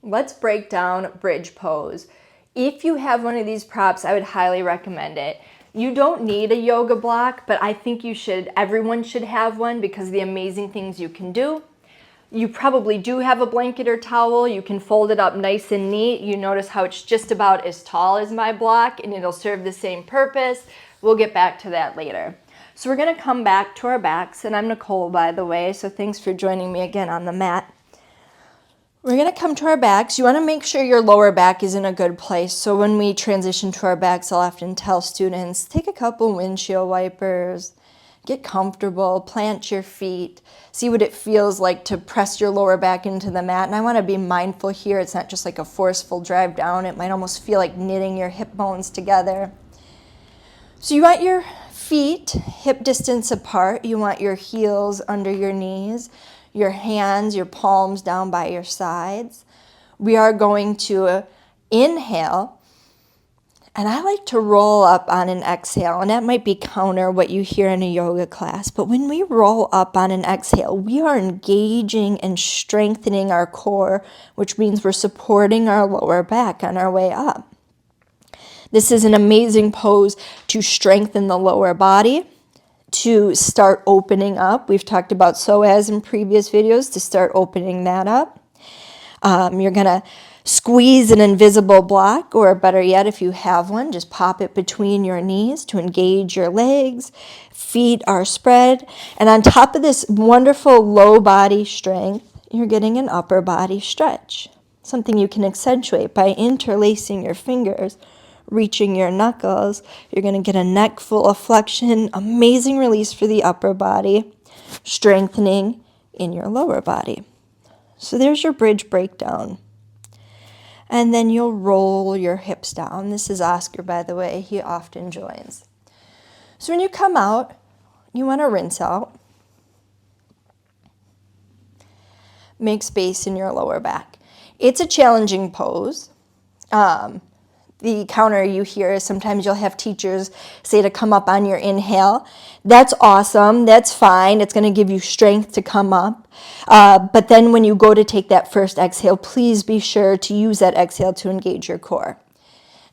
Let's break down bridge pose. If you have one of these props, I would highly recommend it. You don't need a yoga block, but I think everyone should have one because of the amazing things you can do. You probably do have a blanket or towel. You can fold it up nice and neat. You notice how it's just about as tall as my block and it'll serve the same purpose. We'll get back to that later. So we're gonna come back to our backs, and I'm Nicole, by the way, so thanks for joining me again on the mat. We're gonna come to our backs. You wanna make sure your lower back is in a good place. So when we transition to our backs, I'll often tell students, take a couple windshield wipers, get comfortable, plant your feet, see what it feels like to press your lower back into the mat. And I wanna be mindful here, it's not just like a forceful drive down. It might almost feel like knitting your hip bones together. So you want your feet hip distance apart. You want your heels under your knees, your hands, your palms down by your sides. We are going to inhale, and I like to roll up on an exhale, and that might be counter what you hear in a yoga class, but when we roll up on an exhale, we are engaging and strengthening our core, which means we're supporting our lower back on our way up. This is an amazing pose to strengthen the lower body, to start opening up. We've talked about psoas in previous videos, to start opening that up. You're gonna squeeze an invisible block, or better yet, if you have one, just pop it between your knees to engage your legs. Feet are spread. And on top of this wonderful low body strength, you're getting an upper body stretch, something you can accentuate by interlacing your fingers, reaching your knuckles. You're going to get a neck full of flexion, amazing release for the upper body, strengthening in your lower body. So there's your bridge breakdown. And then you'll roll your hips down. This is Oscar, by the way. He often joins. So when you come out, you want to rinse out. Make space in your lower back. It's a challenging pose. The counter you hear is sometimes you'll have teachers say to come up on your inhale. That's awesome. That's fine. It's going to give you strength to come up. But then when you go to take that first exhale, please be sure to use that exhale to engage your core.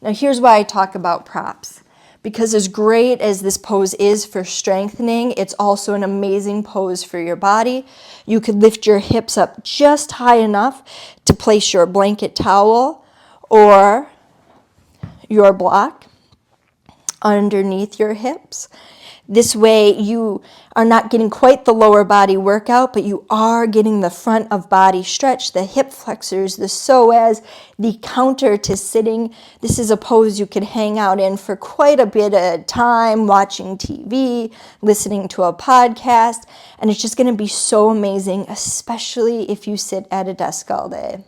Now here's why I talk about props. Because as great as this pose is for strengthening, it's also an amazing pose for your body. You could lift your hips up just high enough to place your blanket towel or your block underneath your hips. This way you are not getting quite the lower body workout, but you are getting the front of body stretch, the hip flexors, the psoas, the counter to sitting. This is a pose you could hang out in for quite a bit of time, watching TV, listening to a podcast, and it's just going to be so amazing, especially if you sit at a desk all day.